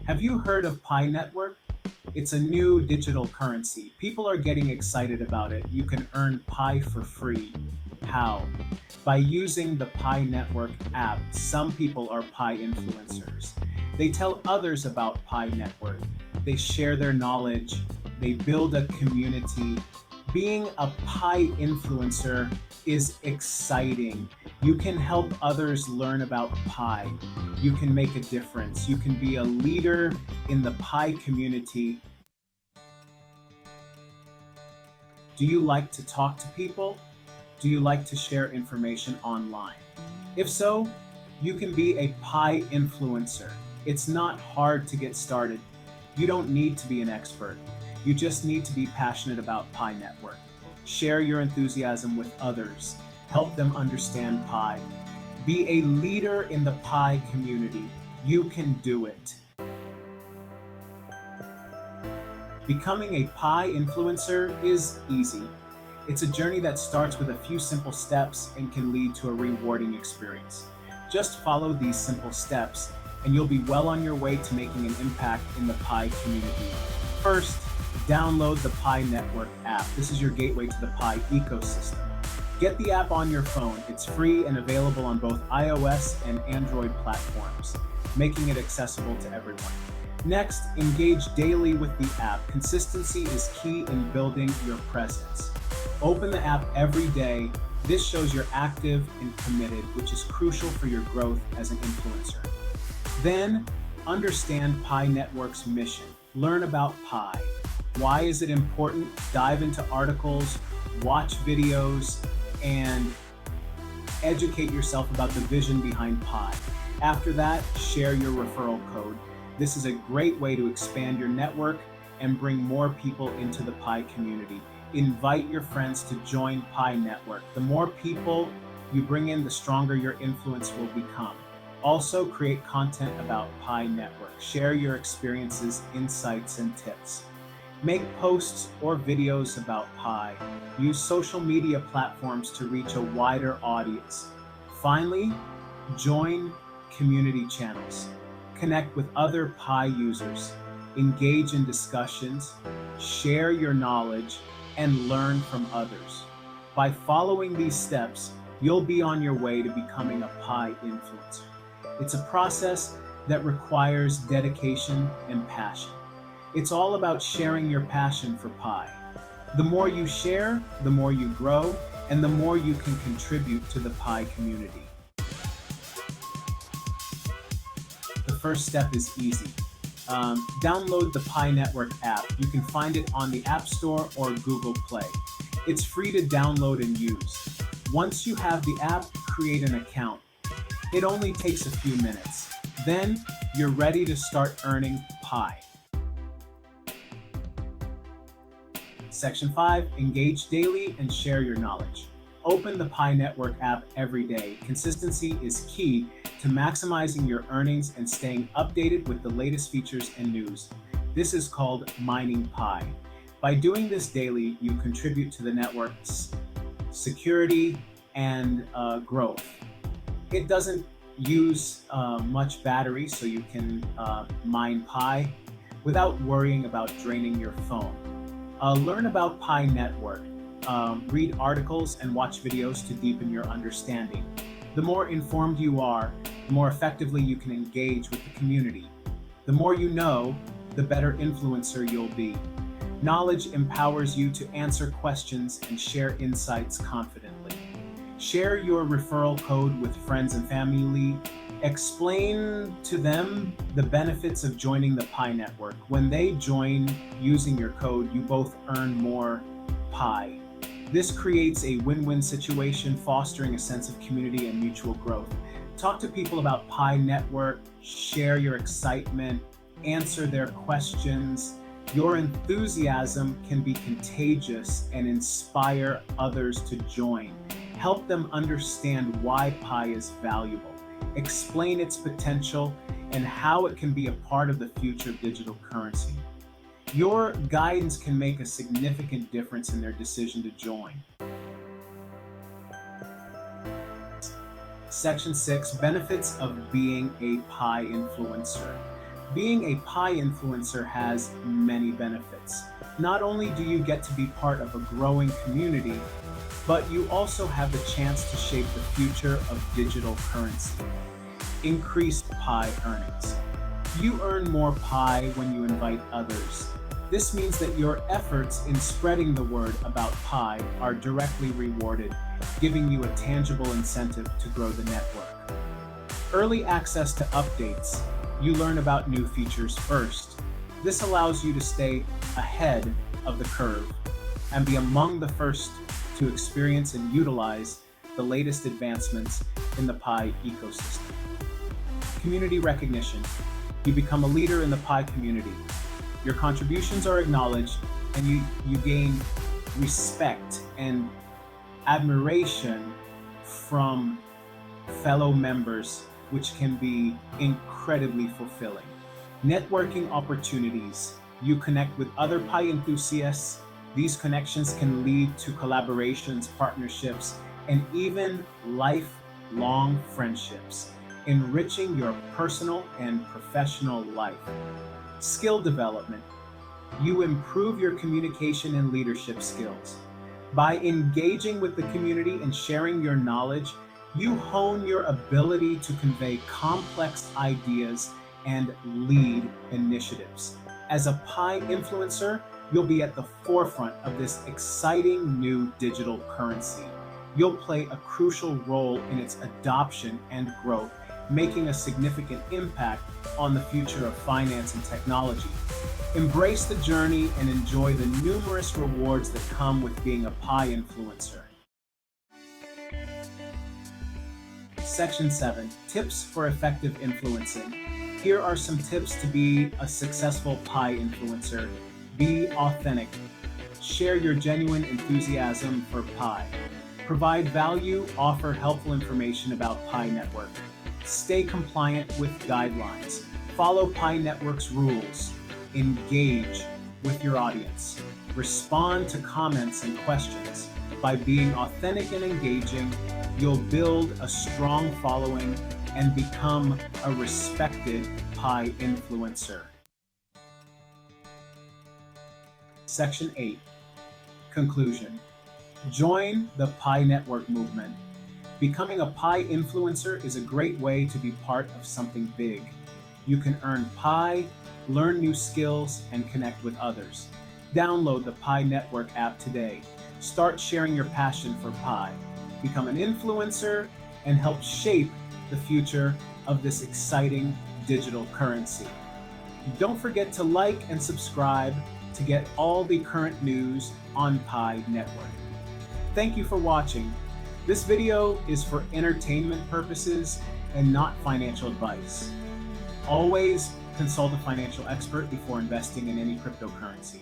Have you heard of Pi Network? It's a new digital currency. People are getting excited about it. You can earn Pi for free. How? By using the Pi Network app, some people are Pi influencers. They tell others about Pi Network. They share their knowledge. They build a community. Being a Pi influencer is exciting. You can help others learn about Pi. You can make a difference. You can be a leader in the Pi community. Do you like to talk to people? Do you like to share information online? If so, you can be a Pi influencer. It's not hard to get started. You don't need to be an expert. You just need to be passionate about Pi Network. Share your enthusiasm with others. Help them understand Pi. Be a leader in the Pi community. You can do it. Becoming a Pi influencer is easy. It's a journey that starts with a few simple steps and can lead to a rewarding experience. Just follow these simple steps and you'll be well on your way to making an impact in the Pi community. First, download the Pi Network app. This is your gateway to the Pi ecosystem. Get the app on your phone. It's free and available on both iOS and Android platforms, making it accessible to everyone. Next, engage daily with the app. Consistency is key in building your presence. Open the app every day. This shows you're active and committed, which is crucial for your growth as an influencer. Then, understand Pi Network's mission. Learn about Pi. Why is it important? Dive into articles, watch videos, and educate yourself about the vision behind Pi. After that, share your referral code. This is a great way to expand your network and bring more people into the Pi community. Invite your friends to join Pi Network. The more people you bring in, the stronger your influence will become. Also, create content about Pi Network. Share your experiences, insights, and tips. Make posts or videos about Pi. Use social media platforms to reach a wider audience. Finally, join community channels. Connect with other Pi users. Engage in discussions. Share your knowledge and learn from others. By following these steps, you'll be on your way to becoming a Pi influencer. It's a process that requires dedication and passion. It's all about sharing your passion for Pi. The more you share, the more you grow, and the more you can contribute to the Pi community. The first step is easy. Download the Pi Network app. You can find it on the App Store or Google Play. It's free to download and use. Once you have the app, create an account. It only takes a few minutes. Then you're ready to start earning Pi. Section 5, engage daily and share your knowledge. Open the Pi Network app every day. Consistency is key to maximizing your earnings and staying updated with the latest features and news. This is called mining Pi. By doing this daily, you contribute to the network's security and growth. It doesn't use much battery, so you can mine Pi without worrying about draining your phone. Learn about Pi Network. Read articles and watch videos to deepen your understanding. The more informed you are, the more effectively you can engage with the community. The more you know, the better influencer you'll be. Knowledge empowers you to answer questions and share insights confidently. Share your referral code with friends and family. Explain to them the benefits of joining the Pi Network. When they join using your code, you both earn more Pi. This creates a win-win situation, fostering a sense of community and mutual growth. Talk to people about Pi Network, share your excitement, answer their questions. Your enthusiasm can be contagious and inspire others to join. Help them understand why Pi is valuable. Explain its potential and how it can be a part of the future of digital currency. Your guidance can make a significant difference in their decision to join. Section 6, benefits of being a Pi influencer. Being a Pi influencer has many benefits. Not only do you get to be part of a growing community, but you also have the chance to shape the future of digital currency. Increased Pi earnings. You earn more Pi when you invite others. This means that your efforts in spreading the word about Pi are directly rewarded, giving you a tangible incentive to grow the network. Early access to updates. You learn about new features first. This allows you to stay ahead of the curve and be among the first to experience and utilize the latest advancements in the Pi ecosystem. Community recognition. You become a leader in the Pi community. Your contributions are acknowledged and you gain respect and admiration from fellow members, which can be incredibly fulfilling. Networking opportunities. You connect with other Pi enthusiasts. These connections can lead to collaborations, partnerships, and even lifelong friendships, enriching your personal and professional life. Skill development. You improve your communication and leadership skills. By engaging with the community and sharing your knowledge, you hone your ability to convey complex ideas and lead initiatives. As a Pi influencer, you'll be at the forefront of this exciting new digital currency. You'll play a crucial role in its adoption and growth, making a significant impact on the future of finance and technology. Embrace the journey and enjoy the numerous rewards that come with being a Pi influencer. Section 7, tips for effective influencing. Here are some tips to be a successful Pi influencer. Be authentic. Share your genuine enthusiasm for Pi. Provide value, offer helpful information about Pi Network. Stay compliant with guidelines. Follow Pi Network's rules. Engage with your audience. Respond to comments and questions. By being authentic and engaging, you'll build a strong following and become a respected Pi influencer. Section 8. Conclusion. Join the Pi Network movement. Becoming a Pi influencer is a great way to be part of something big. You can earn Pi, learn new skills, and connect with others. Download the Pi Network app today. Start sharing your passion for Pi. Become an influencer and help shape the future of this exciting digital currency. Don't forget to like and subscribe to get all the current news on Pi Network. Thank you for watching. This video is for entertainment purposes and not financial advice. Always consult a financial expert before investing in any cryptocurrency.